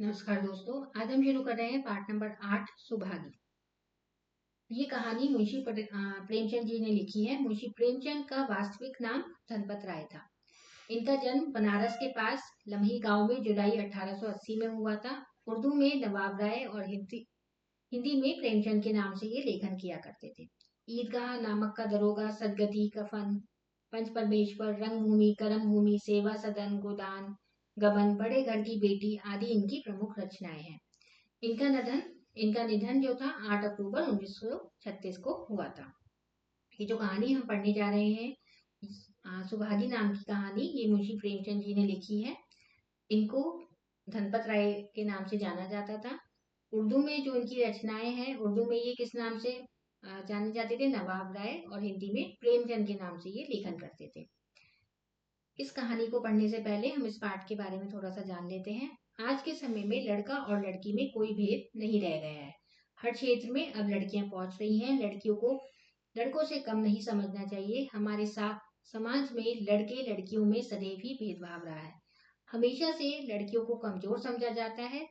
नमस्कार दोस्तों। आज हम शुरू कर रहे हैं पार्ट नंबर 8 सुभागी। ये कहानी प्रेमचंद जी ने लिखी है। मुंशी प्रेमचंद का वास्तविक नाम धनपत राय था। इनका जन्म बनारस के पास लम्ही गांव में जुलाई 1880 में हुआ था। उर्दू में नवाब राय और हिंदी में प्रेमचंद के नाम से ये लेखन किया करते थे। ईदगाह, नामक का दरोगा, सदगति, कफन, पंच परमेश्वर, रंगभूमि, कर्मभूमि, सेवा सदन, गोदान, गबन, बड़े घर की बेटी आदि इनकी प्रमुख रचनाएं हैं। इनका निधन इनका निधन जो था 8 अक्टूबर 1936 को हुआ था। ये जो कहानी हम पढ़ने जा रहे हैं, सुभागी नाम की कहानी, ये मुंशी प्रेमचंद जी ने लिखी है। इनको धनपत राय के नाम से जाना जाता था। उर्दू में जो इनकी रचनाएं हैं, उर्दू में ये किस नाम से जाने जाते थे? नवाब राय। और हिंदी में प्रेमचंद के नाम से ये लेखन करते थे। इस कहानी को पढ़ने से पहले हम इस पाठ के बारे में थोड़ा सा जान लेते हैं। आज के समय में लड़का और लड़की में कोई भेद नहीं रह गया है। हर क्षेत्र में अब लड़कियां पहुंच रही हैं। लड़कियों को लड़कों से कम नहीं समझना चाहिए। हमारे समाज में लड़के लड़कियों में सदैव ही भेदभाव रहा है। हमेशा से लड़कियों को कमजोर समझा जाता है।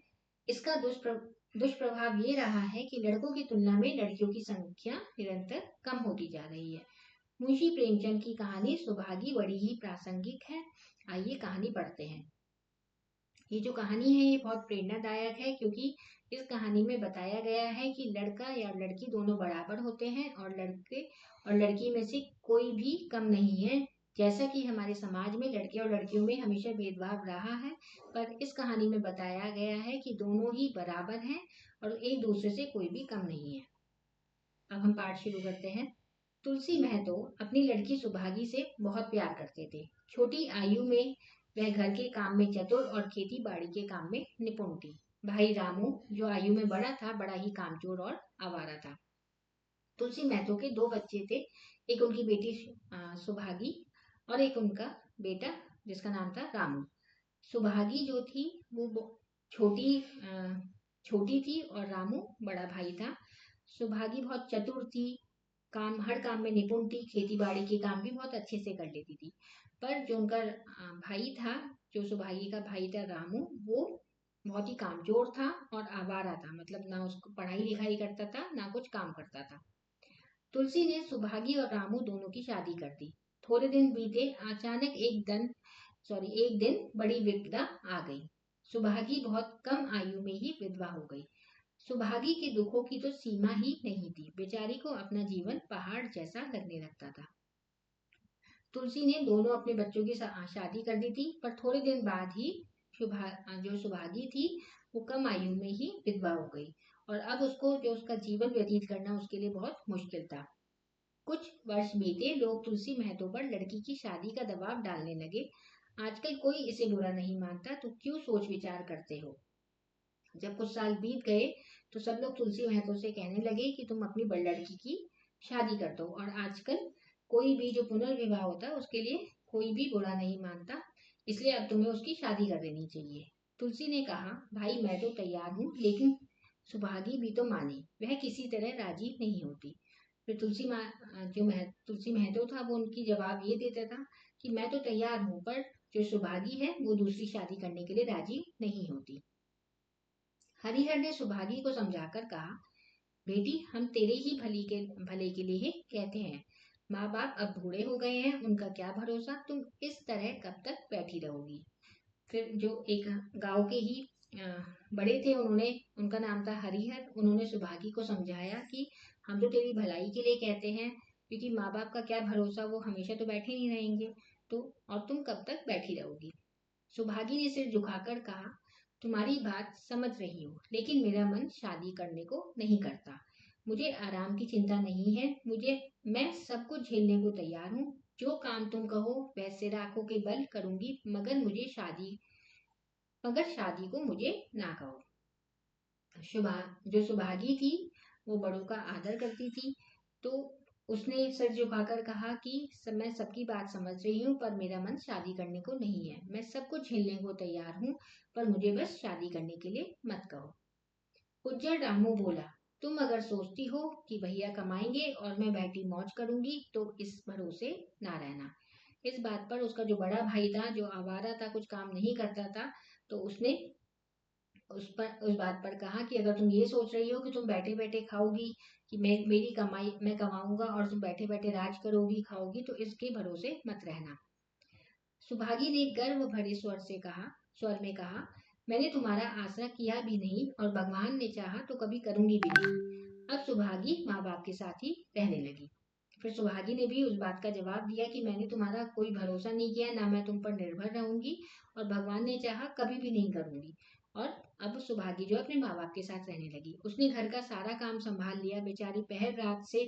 इसका दुष्प्रभाव ये रहा है कि लड़कों की तुलना में लड़कियों की संख्या निरंतर कम होती जा रही है। मुंशी प्रेमचंद की कहानी सुभागी बड़ी ही प्रासंगिक है। आइए कहानी पढ़ते हैं। ये जो कहानी है ये बहुत प्रेरणादायक है, क्योंकि इस कहानी में बताया गया है कि लड़का या लड़की दोनों बराबर होते हैं और लड़के और लड़की में से कोई भी कम नहीं है। जैसा कि हमारे समाज में लड़के और लड़कियों में हमेशा भेदभाव रहा है, पर इस कहानी में बताया गया है कि दोनों ही बराबर हैं और एक दूसरे से कोई भी कम नहीं है। अब हम पाठ शुरू करते हैं। तुलसी महतो अपनी लड़की सुभागी से बहुत प्यार करते थे। छोटी आयु में वह घर के काम में चतुर और खेती बाड़ी के काम में निपुण थी। भाई रामू जो आयु में बड़ा था, बड़ा ही कामचोर और आवारा था। तुलसी महतो के दो बच्चे थे। एक उनकी बेटी सुभागी और एक उनका बेटा जिसका नाम था रामू। सुभागी जो थी वो छोटी छोटी थी और रामू बड़ा भाई था। सुभागी बहुत चतुर थी, हर काम में निपुण थी, खेती बाड़ी के काम भी बहुत अच्छे से कर लेती थी। पर जो उनका भाई था, जो सुभागी का भाई था रामू, वो बहुत ही कामचोर था और आवारा था। मतलब ना उसको पढ़ाई लिखाई करता था, ना कुछ काम करता था। तुलसी ने सुभागी और रामू दोनों की शादी कर दी। थोड़े दिन बीते, अचानक एक दिन बड़ी विपदा आ गई। सुभागी बहुत कम आयु में ही विधवा हो गई। सुभागी के दुखों की तो सीमा ही नहीं थी। बेचारी को अपना जीवन पहाड़ जैसा लगने लगता था। तुलसी ने दोनों अपने बच्चों की शादी कर दी थी, पर थोड़े दिन बाद ही जो सुभागी थी वो कम आयु में ही विधवा हो गई और अब उसका जीवन व्यतीत करना उसके लिए बहुत मुश्किल था। कुछ वर्ष बीते, लोग तुलसी महतो पर लड़की की शादी का दबाव डालने लगे। आजकल कोई इसे बुरा नहीं मानता, तो क्यों सोच विचार करते हो? जब कुछ साल बीत गए तो सब लोग तुलसी महतो से कहने लगे कि तुम अपनी बड़ी लड़की की शादी कर दो। और आजकल कोई भी जो पुनर्विवाह होता है उसके लिए कोई भी बुरा नहीं मानता, इसलिए अब तुम्हें उसकी शादी कर देनी चाहिए। तुलसी ने कहा, भाई मैं तो तैयार हूँ, लेकिन सुभागी भी तो माने। वह किसी तरह राजी नहीं होती। फिर तुलसी महतो था वो उनकी जवाब ये देता था कि मैं तो तैयार हूँ, पर जो सुभागी है वो दूसरी शादी करने के लिए राजी नहीं होती। हरिहर ने सुभागी को समझाकर कहा, बेटी हम तेरे ही भले के लिए ही कहते हैं। माँ बाप अब बूढ़े हो गए हैं, उनका क्या भरोसा, तुम इस तरह कब तक बैठी रहोगी? फिर जो एक गांव के ही बड़े थे, उनका नाम था हरिहर। उन्होंने सुभागी को समझाया कि हम तो तेरी भलाई के लिए कहते हैं, क्योंकि माँ बाप का क्या भरोसा, वो हमेशा तो बैठे नहीं रहेंगे, तो और तुम कब तक बैठी रहोगी? सुभागी ने सिर झुकाकर कहा, तुम्हारी बात समझ रही हूँ, लेकिन मेरा मन शादी करने को नहीं करता। मुझे आराम की चिंता नहीं है। मैं सब कुछ झेलने को तैयार हूँ। जो काम तुम कहो वह सिर आंखों के बल करूंगी, मगर शादी को मुझे ना कहो। जो सुभागी थी वो बड़ों का आदर करती थी, तो उसने सर झुकाकर कहा कि मैं सबकी बात समझ रही हूँ, पर मेरा मन शादी करने को नहीं है। मैं सब कुछ झेलने को तैयार हूँ, पर मुझे बस शादी करने के लिए मत कहो। उज्जड़ रामू बोला, तुम अगर सोचती हो कि भैया कमाएंगे और मैं बैठी मौज करूंगी, तो इस भरोसे ना रहना। इस बात पर उसका जो बड़ा भाई था, जो आवारा था, कुछ काम नहीं करता था, तो उसने उस बात पर कहा कि अगर तुम ये सोच रही हो कि तुम बैठे बैठे खाओगी, कि मेरी कमाई मैं कमाऊंगा और तुम बैठे बैठे राज करोगी खाओगी, तो इसके भरोसे मत रहना। सुभागी ने गर्व भरे स्वर में कहा, मैंने तुम्हारा आसरा किया भी नहीं और भगवान ने चाहा तो कभी करूंगी भी नहीं। अब सुभागी माँ बाप के साथ ही रहने लगी। फिर सुभागी ने भी उस बात का जवाब दिया कि मैंने तुम्हारा कोई भरोसा नहीं किया, ना मैं तुम पर निर्भर रहूंगी और भगवान ने चाहा कभी भी नहीं करूंगी। और अब सुभागी जो अपने माँ बाप के साथ रहने लगी, उसने घर का सारा काम संभाल लिया। बेचारी पहर रात से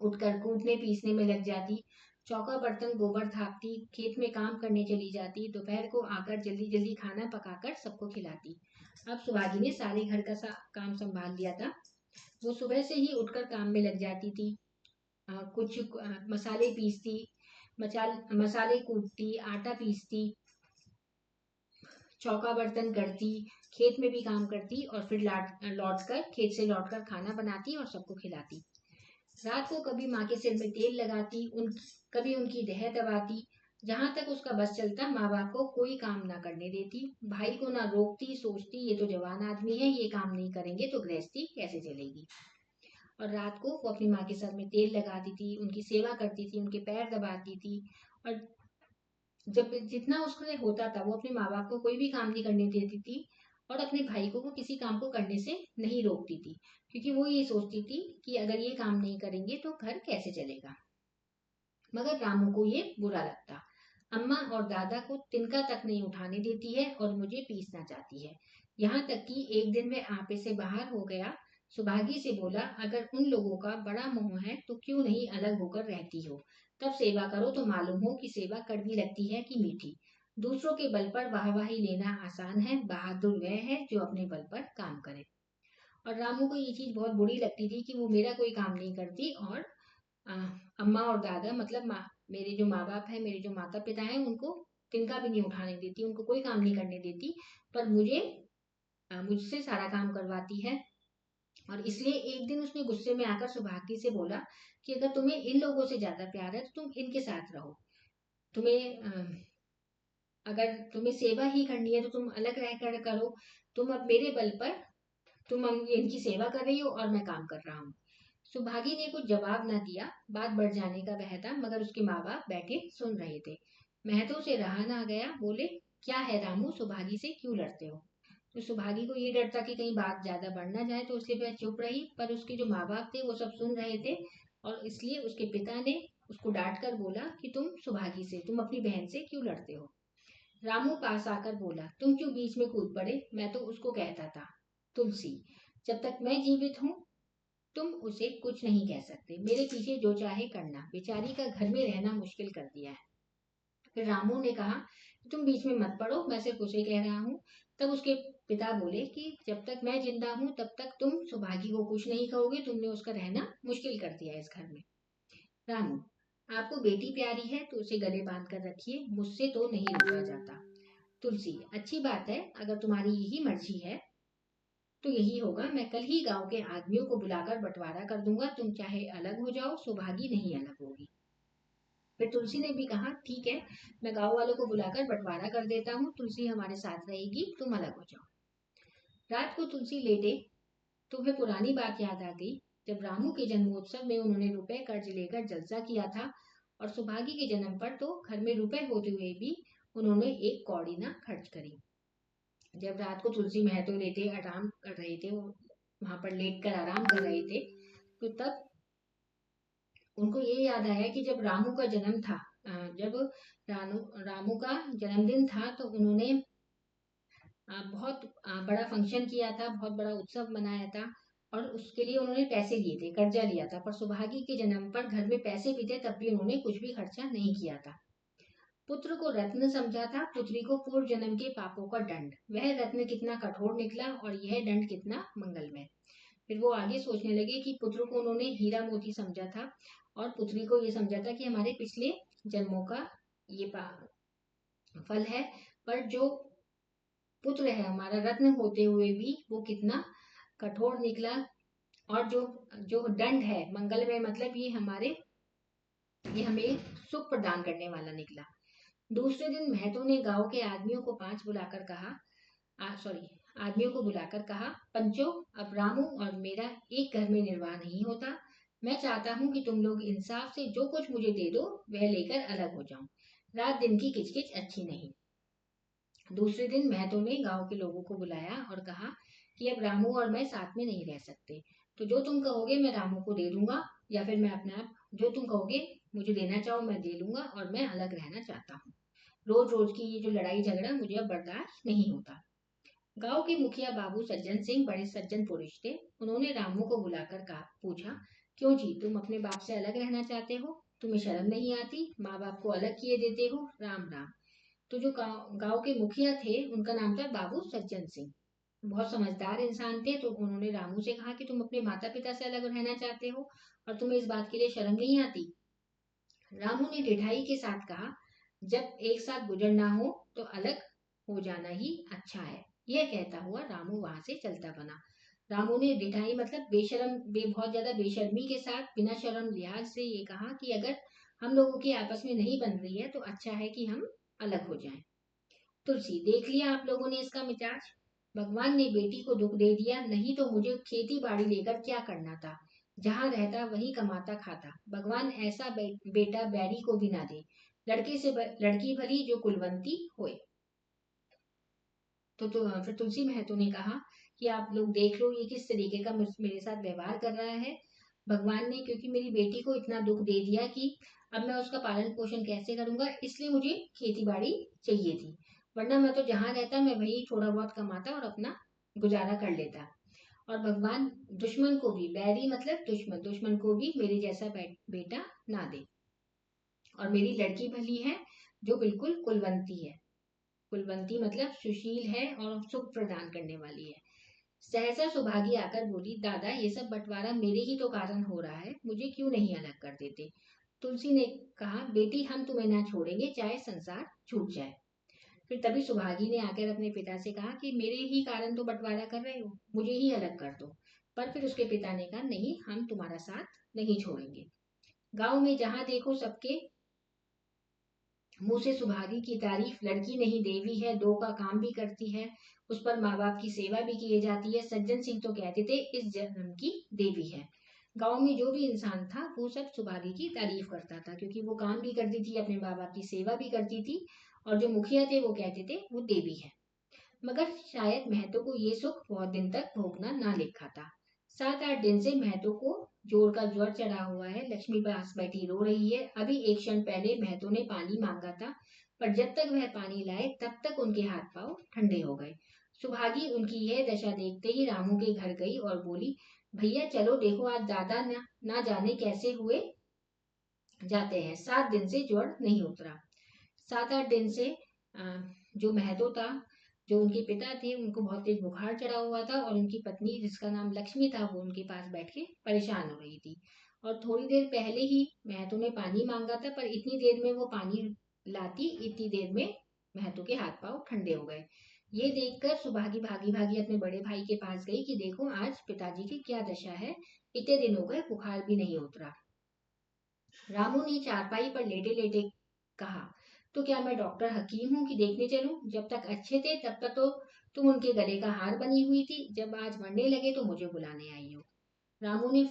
उठकर कूटने पीसने में लग जाती, चौका बर्तन गोबर थापती, खेत में काम करने चली जाती, दोपहर को आकर जल्दी जल्दी खाना पकाकर सबको खिलाती। अब सुहागी ने सारे घर का काम संभाल लिया था। वो सुबह से ही उठकर काम में लग जाती थी। कुछ मसाले पीसती, मसाले कूटती, आटा पीसती, चौका बर्तन करती, खेत में भी काम करती और फिर खेत से लौटकर खाना बनाती और सबको खिलाती। रात को कभी माँ के सिर में तेल लगाती, कभी उनकी देह दबाती। जहां तक उसका बस चलता माँ बाप को कोई काम ना करने देती। भाई को ना रोकती, सोचती ये तो जवान आदमी है, ये काम नहीं करेंगे तो गृहस्थी कैसे चलेगी। और रात को वो अपनी माँ के सर में तेल लगाती थी, उनकी सेवा करती थी, उनके पैर दबाती थी। और जब जितना उसके होता था वो अपने माँ बाप को कोई भी काम नहीं करने देती थी और अपने भाई को वो किसी काम को करने से नहीं रोकती थी, क्योंकि वो ये सोचती थी कि अगर ये काम नहीं करेंगे तो घर कैसे चलेगा। मगर रामू को ये बुरा लगता। अम्मा और दादा को तिनका तक नहीं उठाने देती है और मुझे पीसना चाहती है। यहाँ तक कि एक दिन मैं आपे से बाहर हो गया। सुभागी से बोला, अगर उन लोगों का बड़ा मोह है तो क्यों नहीं अलग होकर रहती हो। तब सेवा करो तो मालूम हो कि सेवा कड़वी लगती है कि मीठी। दूसरों के बल पर वाहवाही लेना आसान है, बहादुर वह है जो अपने बल पर काम करे। और रामू को ये चीज बहुत बुरी लगती थी कि वो मेरा कोई काम नहीं करती और आ, अम्मा और दादा मतलब मेरे जो माँ बाप है, मेरे जो माता पिता हैं, उनको तिनका भी नहीं उठाने देती, उनको कोई काम नहीं करने देती, पर मुझसे सारा काम करवाती है। और इसलिए एक दिन उसने गुस्से में आकर सुभागी से बोला कि अगर तुम्हें इन लोगों से ज्यादा प्यार है तो तुम इनके साथ रहो। अगर तुम्हें सेवा ही करनी है तो तुम अलग रहकर करो। तुम अब मेरे बल पर तुम इनकी सेवा कर रही हो और मैं काम कर रहा हूँ। सुभागी ने कुछ जवाब न दिया। बात बढ़ जाने का वह था, मगर उसके माँ बाप बैठे सुन रहे थे। महतो से रहा ना गया, बोले, क्या है रामू, सुभागी से क्यों लड़ते हो। तो सुभागी को ये डर था कि कहीं बात ज्यादा बढ़ ना जाए, तो इसलिए वह चुप रही। पर उसके जो माँ बाप थे वो सब सुन रहे थे और इसलिए उसके पिता ने उसको डांट कर बोला कि तुम अपनी बहन से क्यों लड़ते हो। रामू पास आकर बोला, तुम क्यों बीच में कूद पड़े, मैं तो उसको कहता था, तुलसी, जब तक मैं जीवित हूँ तुम उसे कुछ नहीं कह सकते, मेरे पीछे जो चाहे करना, बेचारी का घर में रहना मुश्किल कर दिया है। फिर रामू ने कहा, तुम बीच में मत पड़ो, मैं सिर्फ उसे कह रहा हूँ। तब उसके पिता बोले कि जब तक मैं जिंदा हूँ तब तक तुम सुभागी को कुछ नहीं कहोगे, तुमने उसका रहना मुश्किल कर दिया है इस घर में। रामू, आपको बेटी प्यारी है तो उसे गले बांध कर रखिए, मुझसे तो नहीं रोका जाता। तुलसी, अच्छी बात है, अगर तुम्हारी यही मर्जी है तो यही होगा। मैं कल ही गांव के आदमियों को बुलाकर बंटवारा कर दूंगा, तुम चाहे अलग हो जाओ, सुभागी नहीं अलग होगी। फिर तुलसी ने भी कहा, ठीक है, मैं गांव वालों को बुलाकर बंटवारा कर देता हूँ, तुलसी हमारे साथ रहेगी, तुम अलग हो जाओ। रात को तुलसी लेटे तो वह पुरानी बात याद आ गई, जब रामू के जन्मोत्सव में उन्होंने रुपए कर्ज लेकर जलसा किया था और सुभागी के जन्म पर तो घर में रुपए होते हुए भी उन्होंने एक कौड़ी ना खर्च करी। जब रात को तुलसी महतो लेटे आराम कर रहे थे, वो वहां पर लेट कर आराम कर रहे थे, तो तब उनको ये याद आया कि जब रामू का जन्म था, जब रामू का जन्मदिन था तो उन्होंने बहुत बड़ा फंक्शन किया था, बहुत बड़ा उत्सव मनाया था और उसके लिए उन्होंने पैसे लिए थे, कर्जा लिया था। पर सुभागी के जन्म पर घर में पैसे भी थे, तब भी उन्होंने कुछ भी खर्चा नहीं किया था। पुत्र को रत्न समझा था, पुत्री को पूर्व जन्म के पापों का दंड। वह रत्न कितना कठोर निकला और यह दंड कितना मंगलमय। फिर वो आगे सोचने लगे कि पुत्र को उन्होंने हीरा मोती समझा था और पुत्री को ये समझा था कि हमारे पिछले जन्मों का ये फल है। पर जो पुत्र है हमारा, रत्न होते हुए भी वो कितना कठोर निकला। और जो जो दंड है मंगलमय, मतलब ये हमें सुख प्रदान करने वाला निकला। दूसरे दिन महतो ने गांव के आदमियों को 5 बुलाकर कहा, आदमियों को बुलाकर कहा, पंचो, अब रामू और मेरा एक घर में निर्वाह नहीं होता। मैं चाहता हूँ कि तुम लोग इंसाफ से जो कुछ मुझे दे दो वह लेकर अलग हो जाऊं। रात दिन की किचकिच अच्छी नहीं। दूसरे दिन महतो ने गांव के लोगों को बुलाया और कहा कि अब रामू और मैं साथ में नहीं रह सकते, तो जो तुम कहोगे मैं रामू को दे दूंगा, या फिर मैं अपने आप जो तुम कहोगे मुझे देना चाहो मैं दे लूंगा, और मैं अलग रहना चाहता हूँ। रोज रोज की ये जो लड़ाई झगड़ा मुझे अब बर्दाश्त नहीं होता। गांव के मुखिया बाबू सज्जन सिंह बड़े सज्जन पुरुष थे। उन्होंने रामू को बुलाकर कहा, पूछा, क्यों जी, तुम अपने बाप से अलग रहना चाहते हो? तुम्हें शर्म नहीं आती? माँ बाप को अलग किए देते हो? राम राम। तो जो गांव के मुखिया थे उनका नाम था बाबू सज्जन सिंह। बहुत समझदार इंसान थे। तो उन्होंने रामू से कहा कि तुम अपने माता पिता से अलग रहना चाहते हो और तुम्हें इस बात के लिए शर्म नहीं आती? रामू ने ढिठाई के साथ कहा, जब एक साथ गुजरना हो तो अलग हो जाना ही अच्छा है। यह कहता हुआ रामू वहां से चलता बना। रामू ने ढिठाई मतलब बहुत ज्यादा बेशर्मी के साथ बिना शर्म लिहाज से ये कहा कि अगर हम लोगों की आपस में नहीं बन रही है तो अच्छा है कि हम अलग हो जाएं। तुलसी, देख लिया आप लोगों ने इसका मिजाज। भगवान ने बेटी को दुख दे दिया, नहीं तो मुझे खेती बाड़ी लेकर क्या करना था। जहाँ रहता वहीं कमाता खाता। भगवान ऐसा बेटा बैरी को भी ना दे। लड़की भली जो कुलवंती होए। तो फिर तुलसी महतो ने कहा कि आप लोग देख लो ये किस तरीके का मेरे साथ व्यवहार कर रहा है। भगवान ने क्योंकि मेरी बेटी को इतना दुख दे दिया कि अब मैं उसका पालन पोषण कैसे करूंगा, इसलिए मुझे खेती बाड़ी चाहिए थी, वरना मैं तो जहाँ रहता मैं वही थोड़ा बहुत कमाता और अपना गुजारा कर लेता। और भगवान दुश्मन को भी, बैरी मतलब दुश्मन, दुश्मन को भी मेरे जैसा बेटा ना दे। और मेरी लड़की भली है जो बिल्कुल कुलवंती है। कुलवंती मतलब सुशील है और सुख प्रदान करने वाली है। सहसा सुभागी आकर बोली, दादा ये सब बंटवारा मेरे ही तो कारण हो रहा है, मुझे क्यों नहीं अलग कर देते? तुलसी ने कहा, बेटी हम तुम्हें ना छोड़ेंगे चाहे संसार छूट जाए। फिर तभी सुभागी ने आकर अपने पिता से कहा कि मेरे ही कारण तो बंटवारा कर रहे हो, मुझे ही अलग कर दो। पर फिर उसके पिता ने कहा, नहीं, हम तुम्हारा साथ नहीं छोड़ेंगे। गांव में जहां देखो सबके मुंह से सुभागी की तारीफ, लड़की नहीं देवी है, दो का काम भी करती है, उस पर माँ बाप की सेवा भी की जाती है। सज्जन सिंह तो कहते थे इस जन्म की देवी है। गांव में जो भी इंसान था वो सब सुभागी की तारीफ करता था, क्योंकि वो काम भी करती थी, अपने माँ बाप की सेवा भी करती थी, और जो मुखिया थे वो कहते थे वो देवी है। मगर शायद महतो को ये सुख बहुत दिन तक भोगना ना लिखा था। 7-8 दिन से महतो को जोर का ज्वर चढ़ा हुआ है। लक्ष्मी पास बैठी रो रही है। अभी एक क्षण पहले महतो ने पानी मांगा था, पर जब तक वह पानी लाए तब तक उनके हाथ पांव ठंडे हो गए। सुभागी उनकी यह दशा देखते ही रामू के घर गई और बोली, भैया चलो देखो आज दादा ना जाने कैसे हुए जाते हैं, 7 दिन से ज्वर नहीं उतरा। 7-8 दिन से जो महतो था, जो उनके पिता थे, उनको बहुत तेज बुखार चढ़ा हुआ था, और उनकी पत्नी जिसका नाम लक्ष्मी था वो उनके पास बैठ के परेशान हो रही थी। और थोड़ी देर पहले ही महतो ने पानी मांगा था, पर इतनी देर में वो पानी लाती, इतनी देर में महतो के हाथ पांव ठंडे हो गए। ये देखकर सुभागी भागी भागी अपने बड़े भाई के पास गई कि देखो आज पिताजी की क्या दशा है, इतने दिन हो गए बुखार भी नहीं उतरा। रामू ने चारपाई पर लेटे लेटे कहा, तो क्या मैं डॉक्टर हकीम हूँ कि देखने चलूं? जब तक अच्छे थे तब तक तो तुम उनके गले का हार बनी हुई थी, जब आज मरने लगे तो मुझे बुलाने आई हो। रामू ने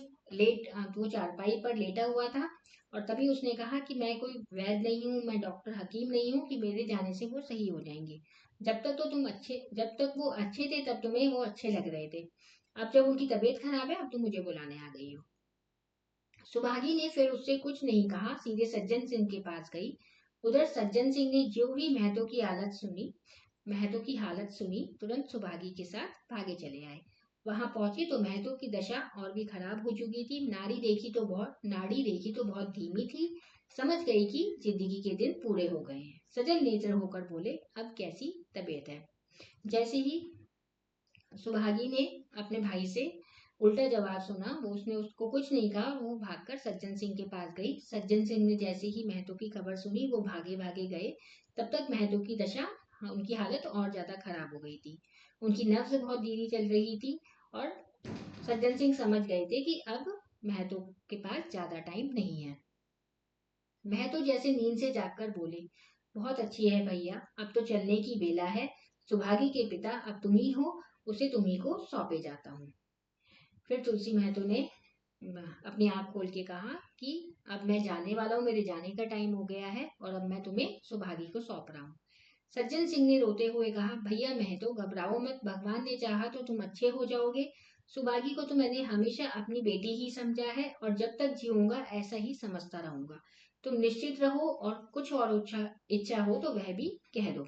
वो चारपाई पर लेटा हुआ था, और तभी उसने कहा कि मैं कोई वैद्य नहीं हूँ, मैं डॉक्टर हकीम नहीं हूँ कि मेरे जाने से वो सही हो जाएंगे। जब तक वो अच्छे थे तब तुम्हें वो अच्छे लग रहे थे, अब जब उनकी तबीयत खराब है अब तुम मुझे बुलाने आ गई हो। सुभागी ने फिर उससे कुछ नहीं कहा, सीधे सज्जन सिंह के पास गई। उधर सज्जन सिंह ने जो ही महतो की हालत सुनी, तुरंत सुभागी के साथ भागे चले आए। वहां पहुंचे तो महतो की दशा और भी खराब हो चुकी थी। नाड़ी देखी तो बहुत धीमी थी। समझ गई कि जिंदगी के दिन पूरे हो गए हैं। सजल नेत्र होकर बोले, अब कैसी तबीयत है? जैसे ही सुभागी ने अपने भाई से उल्टा जवाब सुना, वो उसने उसको कुछ नहीं कहा, वो भागकर सज्जन सिंह के पास गई। सज्जन सिंह ने जैसे ही महतो की खबर सुनी वो भागे भागे गए। तब तक महतो की दशा, उनकी हालत और ज्यादा खराब हो गई थी। उनकी नब्ज बहुत धीरे चल रही थी, और सज्जन सिंह समझ गए थे कि अब महतो के पास ज्यादा टाइम नहीं है। महतो जैसे नींद से जागकर बोले, बहुत अच्छी है भैया, अब तो चलने की बेला है। सुभागी के पिता अब तुम ही हो, उसे तुम्ही को सौंपे जाता हूँ। फिर तुलसी महतो ने अपनी आंख खोल के कहा कि अब मैं जाने वाला हूँ, मेरे जाने का टाइम हो गया है और अब मैं तुम्हें सुभागी को सौंप रहा हूँ। सज्जन सिंह ने रोते हुए कहा, भैया महतो घबराओ मत, भगवान ने चाहा तो तुम अच्छे हो जाओगे। सुभागी को तो मैंने हमेशा अपनी बेटी ही समझा है और जब तक जीऊंगा ऐसा ही समझता रहूंगा। तुम निश्चित रहो और कुछ और इच्छा हो तो वह भी कह दो।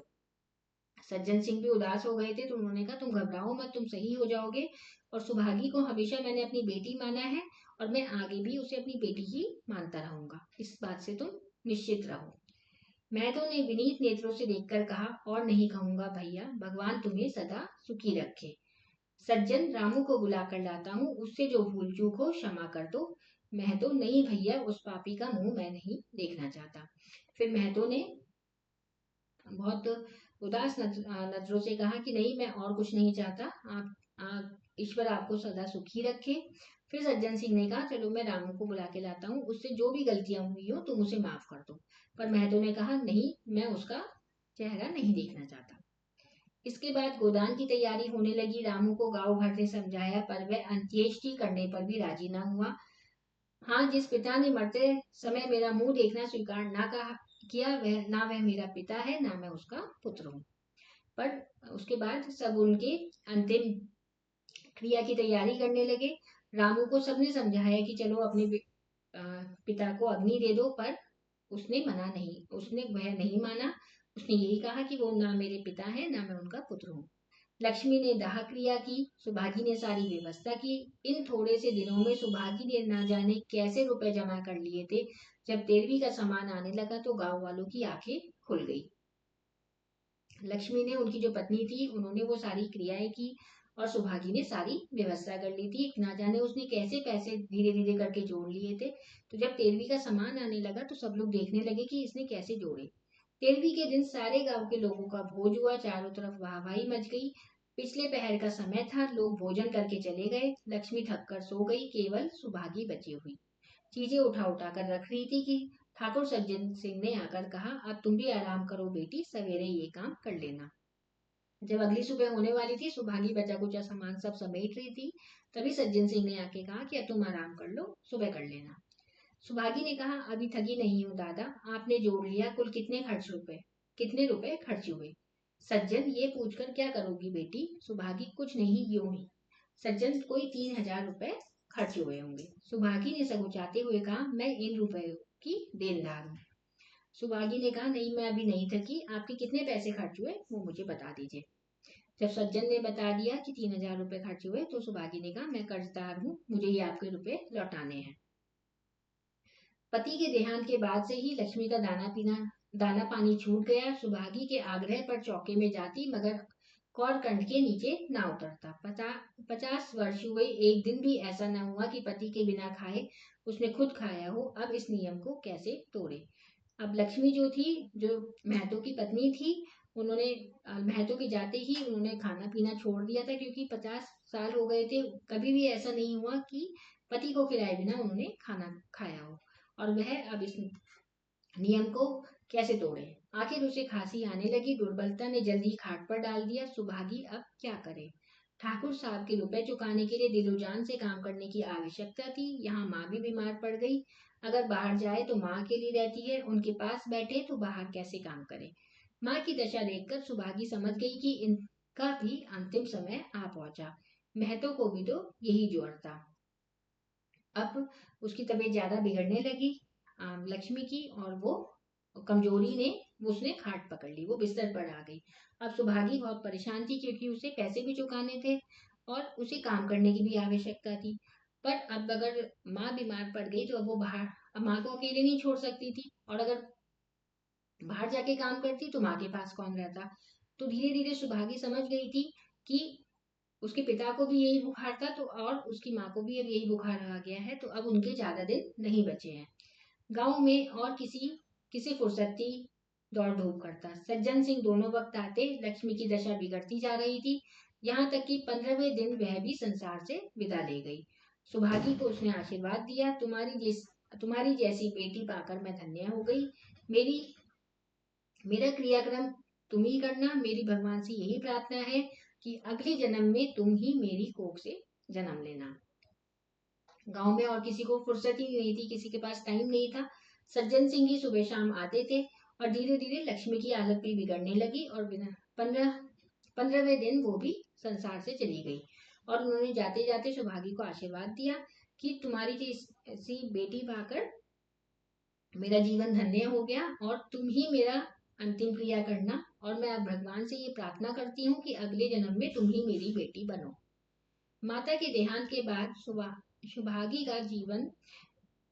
सज्जन सिंह भी उदास हो गए थे तो उन्होंने कहा, तुम घबराओ मत, तुम सही हो जाओगे और सुभागी को हमेशा मैंने अपनी बेटी माना है और मैं आगे भी उसे अपनी बेटी ही मानता रहूंगा, इस बात से तुम निश्चित रहो। मैथो ने विनीत नेत्रों से देखकर कहा, और नहीं कहूंगा भैया, भगवान तुम्हें सदा सुखी रखे। सज्जन, रामू को बुला कर लाता हूँ, उससे जो भूल चूक हो क्षमा कर दो। महतो, नहीं भैया, उस पापी का मुंह मैं नहीं देखना चाहता। फिर महतो ने बहुत उदास नजरों से कहा कि नहीं, मैं और कुछ नहीं चाहता, आप ईश्वर आपको सदा सुखी रखे। फिर सज्जन सिंह ने कहा, चलो मैं रामू को बुला के लाता हूँ, उससे जो भी गलतियां हुई हो तुम उसे माफ कर दो। पर महतो ने कहा, नहीं, मैं उसका चेहरा नहीं देखना चाहता। इसके बाद गोदान की तैयारी होने लगी। रामू को गांव भर ने समझाया पर वह अंत्येष्टि करने पर भी राजी न हुआ। हाँ, जिस पिता ने मरते समय मेरा मुंह देखना स्वीकार ना कहा किया, वह ना वह मेरा पिता है ना मैं उसका पुत्र हूँ। पर उसके बाद सब उनके अंतिम क्रिया की तैयारी करने लगे। रामू को सबने समझाया कि चलो अपने पिता को अग्नि दे दो, पर उसने वह नहीं माना। उसने यही कहा कि वो ना मेरे पिता है ना मैं उनका पुत्र हूँ। लक्ष्मी ने दाह क्रिया की, सुभागी ने सारी व्यवस्था की। इन थोड़े से दिनों में सुभागी ने ना जाने कैसे रुपए जमा कर लिए थे। जब 13वीं का सामान आने लगा तो गांव वालों की आंखें खुल गई। लक्ष्मी ने, उनकी जो पत्नी थी, उन्होंने वो सारी क्रियाएं की और सुभागी ने सारी व्यवस्था कर ली थी। ना जाने उसने कैसे पैसे धीरे धीरे करके जोड़ लिए थे। तो जब 13वीं का सामान आने लगा तो सब लोग देखने लगे कि इसने कैसे जोड़े। 13वीं के दिन सारे गांव के लोगों का भोज हुआ, चारों तरफ वाहवाही मच गई। पिछले पहर का समय था, लोग भोजन करके चले गए। लक्ष्मी थक कर सो गई, केवल सुभागी बची हुई चीजें उठा उठा कर रख रही थी कि ठाकुर सज्जन सिंह ने आकर कहा, अब तुम भी आराम करो बेटी, सवेरे ये काम कर लेना। जब अगली सुबह होने वाली थी, सुभागी बचा कुचा सामान सब समेट रही थी, तभी सज्जन सिंह ने आके कहा कि अब तुम आराम कर लो, सुबह कर लेना। सुभागी ने कहा, अभी थकी नहीं हूँ दादा, आपने जोड़ लिया कुल कितने रुपए खर्च हुए। सज्जन, ये पूछकर क्या करोगी बेटी। सुभागी, कुछ नहीं, यूं ही। सज्जन, कोई 3000 रुपए खर्च हुए होंगे। सुभागी ने सकुचाते हुए कहा, मैं इन रुपयों की देनदार हूँ। सुभागी ने कहा, नहीं, मैं अभी नहीं थकी, आपके कितने पैसे खर्च हुए वो मुझे बता दीजिए। जब सज्जन ने बता दिया कि 3000 रुपए खर्च हुए तो सुभागी ने कहा, मैं कर्जदार हूँ, मुझे ये आपके रुपए लौटाने हैं। पति के देहांत के बाद से ही लक्ष्मी का दाना पानी छूट गया। सुभागी के आग्रह पर चौके में जाती, मगर कौरकंड के नीचे ना उतरता। 50 वर्ष हुए, एक दिन भी ऐसा न हुआ कि पति के बिना खाए उसने खुद खाया हो। अब इस नियम को कैसे तोड़े। अब लक्ष्मी जो थी, जो महतो की पत्नी थी, उन्होंने महतो के जाते ही उन्होंने खाना पीना छोड़ दिया था, क्योंकि 50 साल हो गए थे, कभी भी ऐसा नहीं हुआ कि पति को खिलाए बिना उन्होंने खाना खाया हो। और वह अब इस नियम को कैसे तोड़े। आखिर उसे खांसी आने लगी, दुर्बलता ने जल्दी खाट पर डाल दिया। सुभागी अब क्या करे। ठाकुर साहब के रुपए चुकाने के लिए दिलोजान से काम करने की आवश्यकता थी। यहाँ माँ भी बीमार पड़ गई। अगर बाहर जाए तो माँ अकेली रहती है, उनके पास बैठे तो बाहर कैसे काम करे। माँ की दशा देखकर सुभागी समझ गई कि इनका भी अंतिम समय आ पहुंचा। महतो को भी तो यही जोर था। अब उसकी तबीयत ज्यादा बिगड़ने लगी लक्ष्मी की, और वो कमजोरी ने उसने खाट पकड़ ली, वो बिस्तर पर आ गई। अब सुभागी बहुत परेशान थी, क्योंकि उसे पैसे भी चुकाने थे और उसे काम करने की भी आवश्यकता थी। पर अब अगर माँ बीमार पड़ गई तो अब वो माँ को अकेले नहीं छोड़ सकती थी, और अगर बाहर जाके काम करती तो माँ के पास कौन रहता। तो धीरे धीरे सुभागी समझ गई थी कि उसके पिता को भी यही बुखार था, तो और उसकी माँ को भी अब यही बुखार आ गया है, तो अब उनके ज्यादा दिन नहीं बचे हैं। गांव में और किसी फुर्सत थी दौड़ धूप करता। सज्जन सिंह दोनों वक्त आते। लक्ष्मी की दशा बिगड़ती जा रही थी, यहाँ तक कि 15वें दिन वह भी संसार से विदा ले गई। सुभागी को उसने आशीर्वाद दिया, तुम्हारी जैसी बेटी पाकर मैं धन्य हो गई। मेरा क्रियाक्रम तुम ही करना, मेरी भगवान से यही प्रार्थना है। कि अगले जन्म में तुम ही मेरी कोख से जन्म लेना। गांव में और किसी को फुर्सत ही नहीं थी, किसी के पास टाइम नहीं था। सज्जन सिंह ही सुबह शाम आते थे और धीरे धीरे लक्ष्मी की हालत भी बिगड़ने लगी और बिना 15वें दिन वो भी संसार से चली गई। और उन्होंने जाते जाते सौभागी को आशीर्वाद दिया कि तुम्हारी जैसी बेटी पाकर मेरा जीवन धन्य हो गया और तुम ही मेरा अंतिम क्रिया करना, और मैं अब भगवान से ये प्रार्थना करती हूँ कि अगले जन्म में तुम ही मेरी बेटी बनो। माता के देहांत के बाद सुभागी का जीवन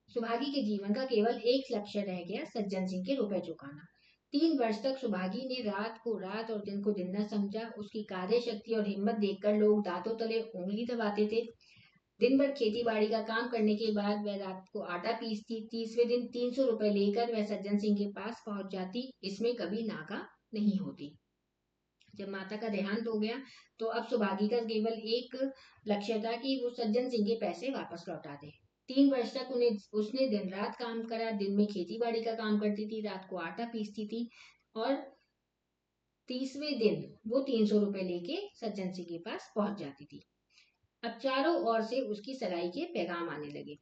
सुभागी के जीवन का केवल एक लक्ष्य रह गया, सज्जन सिंह के रुपए चुकाना। 3 वर्ष तक सुभागी ने रात को रात और दिन को दिन न समझा। उसकी कार्य शक्ति और हिम्मत देखकर लोग दांतों तले उंगली दबाते थे। दिन भर खेती बाड़ी का काम करने के बाद वह रात को आटा पीसती। 30वें दिन 300 रुपए लेकर वह सज्जन सिंह के पास पहुंच जाती। इसमें कभी नागा नहीं होती। जब माता का देहांत हो गया तो अब सुभागी का केवल एक लक्ष्य था कि वो सज्जन सिंह के पैसे वापस लौटा दे। 3 वर्ष तक उसने दिन रात काम करा। दिन में खेती बाड़ी का काम करती थी, रात को आटा पीसती थी और 30वें दिन वो 300 रुपए लेके सज्जन सिंह के पास पहुंच जाती थी। अब चारों ओर से उसकी सगाई के पैगाम आने लगे।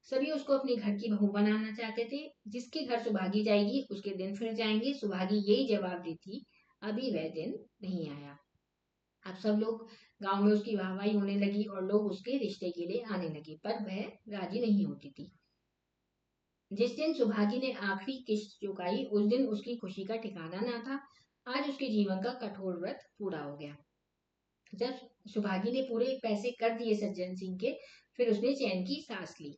सभी उसको अपने घर की बहू बनाना चाहते थे। जिसके घर सुभागी जाएगी उसके दिन फिर जाएंगे। सुभागी यही जवाब देती, अभी वह दिन नहीं आया। अब सब लोग गांव में उसकी वाहवाही होने लगी और लोग उसके रिश्ते के लिए आने लगे, पर वह राजी नहीं होती थी। जिस दिन सुभागी ने आखिरी किश्त चुकाई उस दिन उसकी खुशी का ठिकाना ना था। आज उसके जीवन का कठोर व्रत पूरा हो गया। जब सुभागी ने पूरे पैसे कर दिए सज्जन सिंह के, फिर उसने चैन की सांस ली।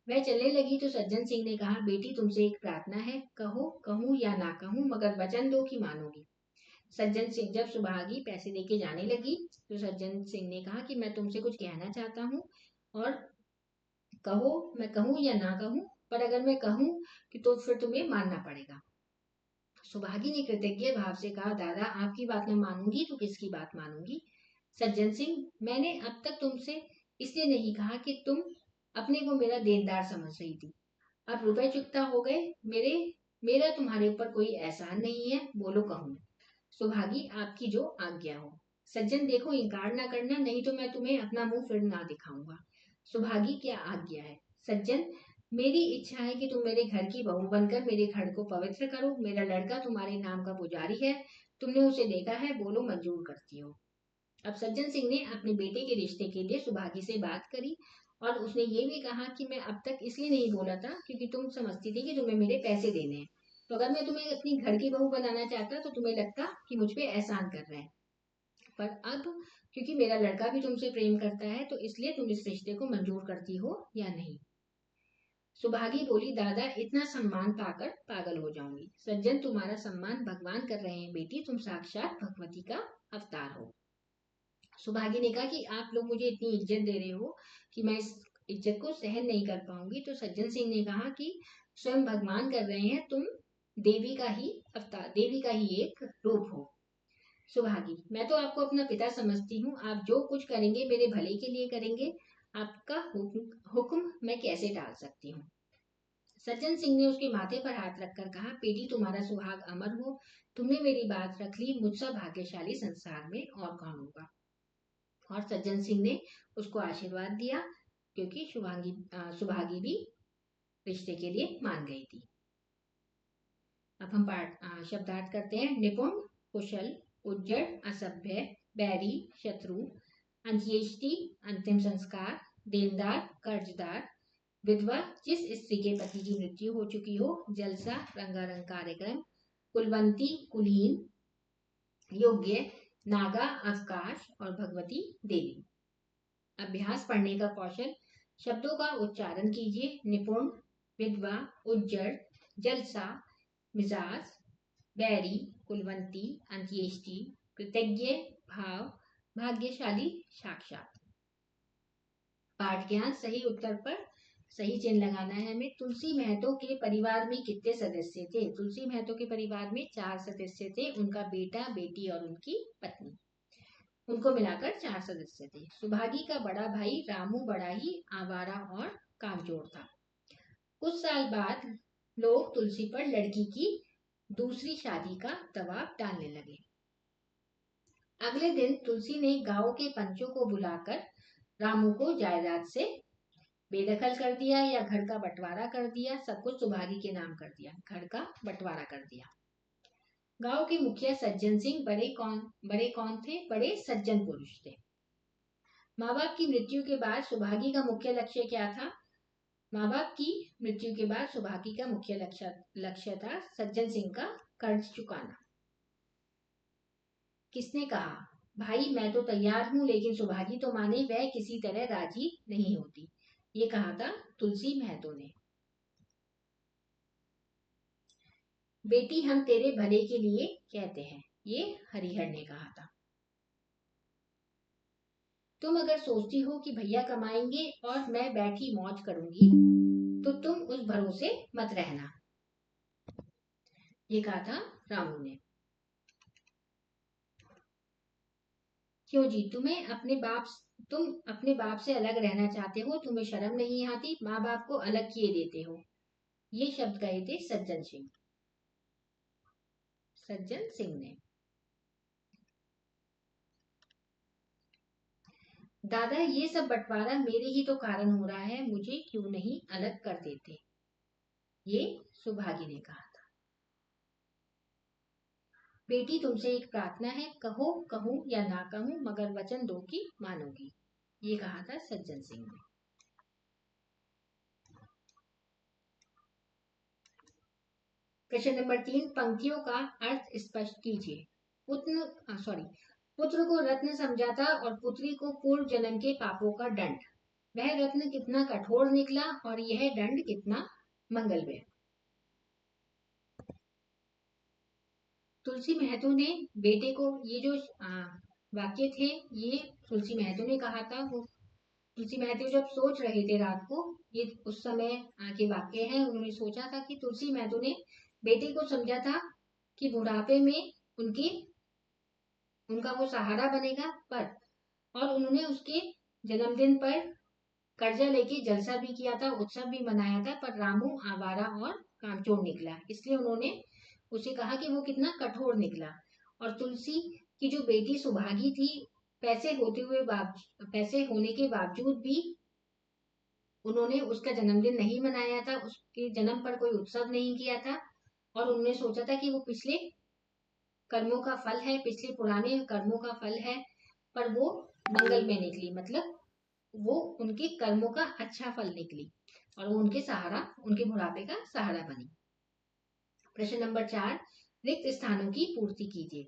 वह चलने लगी तो सज्जन सिंह ने कहा, बेटी तुमसे एक प्रार्थना है, कहो कहूँ या ना कहूँ, मगर वचन दो कि मानोगी। सज्जन सिंह जब सुभागी पैसे देके जाने लगी तो सज्जन सिंह ने कहा कि मैं तुमसे कुछ कहना चाहता हूँ और कहो मैं कहूँ या ना कहूँ, पर अगर मैं कहूँ कि तो फिर तुम्हें मानना पड़ेगा। सुभागी ने कृतज्ञ भाव से कहा, दादा आपकी बात न मानूंगी तो किसकी बात मानूंगी। सज्जन सिंह, मैंने अब तक तुमसे इसलिए नहीं कहा कि तुम अपने को मेरा देनदार समझ रही थी। अब रुपए चुकता हो गए, मेरा तुम्हारे ऊपर कोई एहसान नहीं है, बोलो कहूँ। सुभागी आपकी जो आज्ञा हो। सज्जन देखो इनकार ना करना, नहीं तो मैं तुम्हें अपना मुंह फिर ना दिखाऊंगा। सुभागी क्या आज्ञा है। सज्जन, मेरी इच्छा है कि तुम मेरे घर की बहू बनकर मेरे घर को पवित्र करो। मेरा लड़का तुम्हारे नाम का पुजारी है, तुमने उसे देखा है, बोलो मंजूर करती हो। अब सज्जन सिंह ने अपने बेटे के रिश्ते के लिए सुभागी से बात करी और उसने ये भी कहा कि मैं अब तक इसलिए नहीं बोला था क्योंकि तुम समझती थी कि तुम्हें मेरे पैसे देने हैं, तो अगर मैं तुम्हें अपनी घर की बहू बनाना चाहता तो तुम्हें लगता कि मुझ पे एहसान कर रहे हैं, पर अब क्योंकि मेरा लड़का भी तुमसे प्रेम करता है तो इसलिए तुम इस रिश्ते को मंजूर करती हो या नहीं। सुभागी बोली, दादा इतना सम्मान पाकर पागल हो जाऊंगी। सज्जन, तुम्हारा सम्मान भगवान कर रहे हैं बेटी, तुम साक्षात भगवती का अवतार हो। सुभागी ने कहा कि आप लोग मुझे इतनी इज्जत दे रहे हो कि मैं इस इज्जत को सहन नहीं कर पाऊंगी। तो सज्जन सिंह ने कहा कि स्वयं भगवान कर रहे हैं, तुम देवी का ही अवतार, देवी का ही एक रूप हो। सुभागी, मैं तो आपको अपना पिता समझती हूँ, आप जो कुछ करेंगे मेरे भले के लिए करेंगे, आपका हुक्म मैं कैसे टाल सकती हूँ। सज्जन सिंह ने उसके माथे पर हाथ रखकर कहा, बेटी तुम्हारा सुहाग अमर हो, तुमने मेरी बात रख ली, मुझसे भाग्यशाली संसार में और कौन होगा। और सज्जन सिंह ने उसको आशीर्वाद दिया क्योंकि सुभागी भी रिश्ते के लिए मान गई थी। अब हम शब्दार्थ करते हैं। निपुण, कुशल, उज्जड़, असभ्य, बैरी, शत्रु, अंत्येष्टि, अंतिम संस्कार, देनदार, कर्जदार, विधवा जिस स्त्री के पति की मृत्यु हो चुकी हो, जलसा, रंगारंग कार्यक्रम, कुलवंती, कुलीन, योग्य, नागा, अवकाश और भगवती देवी। अभ्यास पढ़ने का कौशल। शब्दों का उच्चारण कीजिए। निपुण, विधवा, उज्जड़, जलसा, मिजाज, बैरी, कुलवंती, अंत्येष्टि, कृतज्ञ, भाव, भाग्यशाली, साक्षात। पाठ ज्ञान। सही उत्तर पर सही चिन्ह लगाना है हमें। तुलसी महतो के परिवार में कितने सदस्य थे। तुलसी महतो के परिवार में 4 सदस्य थे, उनका बेटा, बेटी और उनकी पत्नी, उनको मिलाकर 4 सदस्य थे। सुभागी का बड़ा भाई रामू बड़ा ही आवारा और कामचोर था। कुछ साल बाद लोग तुलसी पर लड़की की दूसरी शादी का दबाव डालने लगे। अगले दिन तुलसी ने गांव के पंचों को बुलाकर रामू को जायदाद से बेदखल कर दिया या घर का बंटवारा कर दिया, सब कुछ सुभागी के नाम कर दिया, घर का बंटवारा कर दिया। गांव के मुखिया सज्जन सिंह बड़े कौन थे? बड़े सज्जन पुरुष थे। माँ बाप की मृत्यु के बाद सुभागी का मुख्य लक्ष्य क्या था? माँ बाप की मृत्यु के बाद सुभागी का मुख्य लक्ष्य था सज्जन सिंह का कर्ज चुकाना। किसने कहा? भाई मैं तो तैयार हूं, लेकिन सुभागी तो माने, वह किसी तरह राजी नहीं होती। ये कहा था तुलसी महतो ने। बेटी हम तेरे भले के लिए कहते हैं, ये हरिहर ने कहा था। तुम अगर सोचती हो कि भैया कमाएंगे और मैं बैठी मौज करूंगी तो तुम उस भरोसे मत रहना, ये कहा था रामू ने। क्यों जी, तुम अपने बाप से अलग रहना चाहते हो? तुम्हें शर्म नहीं आती? माँ बाप को अलग किए देते हो। ये शब्द कहे थे सज्जन सिंह ने। दादा ये सब बंटवारा मेरे ही तो कारण हो रहा है, मुझे क्यों नहीं अलग कर देते? ये सुभागी ने कहा था। बेटी तुमसे एक प्रार्थना है, कहो कहूं या ना कहूं, मगर वचन दो कि मानोगी, ये कहा था सज्जन सिंह ने। प्रश्न नंबर 3, पंक्तियों का अर्थ स्पष्ट कीजिए। पुत्र को रत्न समझा था और पुत्री को पूर्व जन्म के पापों का दंड। वह रत्न कितना कठोर निकला और यह दंड कितना मंगलमय। तुलसी महतो ने बेटे को, ये जो वाक्य थे ये तुलसी महतो ने कहा था। वो तुलसी महतो जब सोच रहे थे रात को, ये उस समय के वाक्य हैं। उन्होंने सोचा था कि तुलसी महतो ने बेटे को समझा था कि बुढ़ापे में उनका वो सहारा बनेगा, और उन्होंने उसके जन्मदिन पर कर्जा लेके जलसा भी किया था, उत्सव भी मनाया था, पर रामू आवारा और कामचोर निकला। इसलिए उन्होंने उसे कहा कि वो कितना कठोर निकला। और तुलसी की जो बेटी सुभागी थी, पैसे होने के बावजूद भी उन्होंने उसका जन्मदिन नहीं मनाया था, उसके जन्म पर कोई उत्सव नहीं किया था, और उन्होंने सोचा था कि वो पिछले कर्मों का फल है, पिछले पुराने कर्मों का फल है, पर वो मंगल में निकली, मतलब वो उनके कर्मों का अच्छा फल निकली और वो उनके बुढ़ापे का सहारा बनी। प्रश्न नंबर 4, रिक्त स्थानों की पूर्ति कीजिए।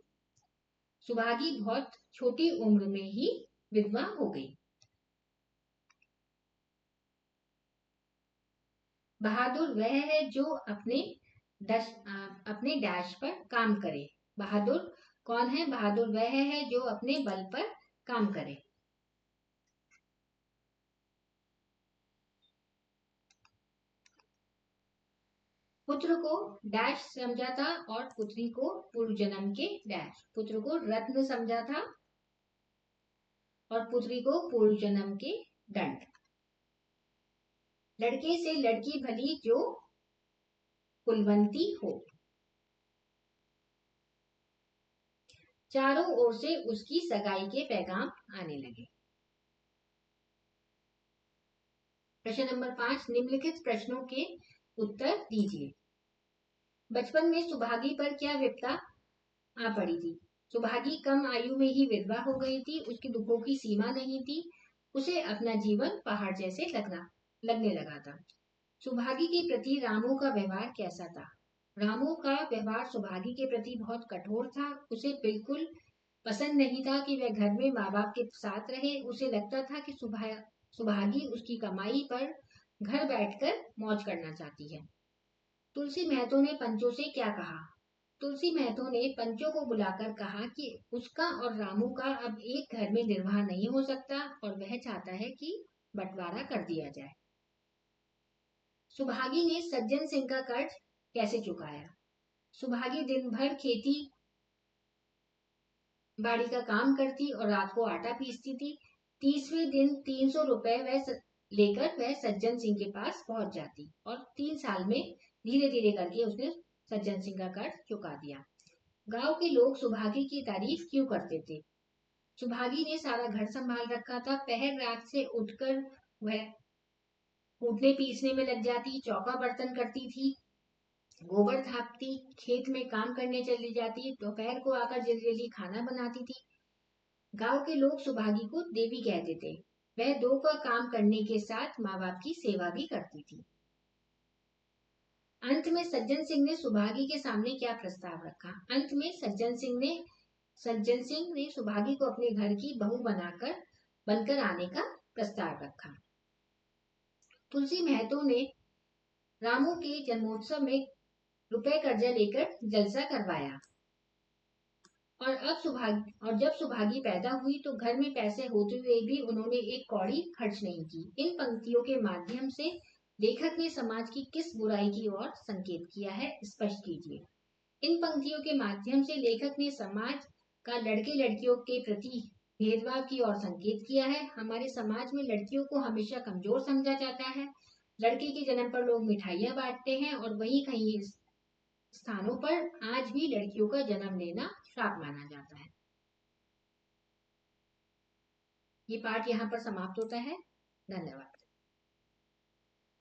सुभागी बहुत छोटी उम्र में ही विधवा हो गई। बहादुर वह है जो अपने डैश पर काम करे। बहादुर कौन है? बहादुर वह है जो अपने बल पर काम करे। पुत्र को डैश समझा था और पुत्री को पूर्व जन्म के डैश। पुत्र को रत्न समझा था और पुत्री को पूर्व जन्म के दंड। लड़के से लड़की भली जो कुलवंती हो। चारों ओर से उसकी सगाई के पैगाम आने लगे। प्रश्न नंबर 5, निम्नलिखित प्रश्नों के उत्तर दीजिए। बचपन में सुभागी पर क्या विपदा आ पड़ी थी? सुभागी कम आयु में ही विधवा हो गई थी। उसके दुखों की सीमा नहीं थी। उसे अपना जीवन पहाड़ जैसे लगने लगा था। सुभागी के प्रति रामू का व्यवहार कैसा था? रामू का व्यवहार सुभागी के प्रति बहुत कठोर था। उसे बिल्कुल पसंद नहीं था कि वह घर में माँ बाप के साथ रहे। उसे लगता था कि सुभागी उसकी कमाई पर घर बैठकर मौज करना चाहती है। तुलसी महतो ने पंचों से क्या कहा? तुलसी महतो ने पंचों को बुलाकर कहा कि उसका और रामू का अब एक घर में निर्वाह नहीं हो सकता और वह चाहता है कि बंटवारा कर दिया जाए। सुभागी ने सज्जन सिंह का कर्ज कैसे चुकाया? सुभागी दिन भर खेती बाड़ी का काम करती और रात को आटा पीसती थी। 30वें दिन 300 रुपए लेकर वह सज्जन सिंह के पास पहुंच जाती और 3 साल में धीरे धीरे करके उसने सज्जन सिंह का कर्ज चुका दिया। गांव के लोग सुभागी की तारीफ क्यों करते थे? सुभागी ने सारा घर संभाल रखा था। पहर रात से उठकर वह कूटने पीसने में लग जाती, चौका बर्तन करती थी, गोबर थापती, खेत में काम करने चली जाती, दोपहर को आकर जल्दी जल्दी खाना बनाती थी। गांव के लोग सुभागी को देवी कहते थे। वह दो का काम करने के साथ माँ बाप की सेवा भी करती थी। अंत में सज्जन सिंह ने सुभागी के सामने क्या प्रस्ताव रखा? अंत में सज्जन सिंह ने सुभागी को अपने घर की बहू बनकर आने का प्रस्ताव रखा। तुलसी महतो ने रामू के जन्मोत्सव में रुपए कर्जा लेकर जलसा करवाया और जब सुभागी पैदा हुई तो घर में पैसे होते हुए भी उन्होंने एक कौड़ी खर्च नहीं की। इन पंक्तियों के माध्यम से लेखक ने समाज की किस बुराई की ओर संकेत किया है, स्पष्ट कीजिए। इन पंक्तियों के माध्यम से लेखक ने समाज का लड़के लड़कियों के प्रति भेदभाव की ओर संकेत किया है। हमारे समाज में लड़कियों को हमेशा कमजोर समझा जाता है। लड़के के जन्म पर लोग मिठाइयां बांटते हैं और वहीं कहीं स्थानों पर आज भी लड़कियों का जन्म लेना श्राप माना जाता है। ये पाठ यहाँ पर समाप्त होता है। धन्यवाद।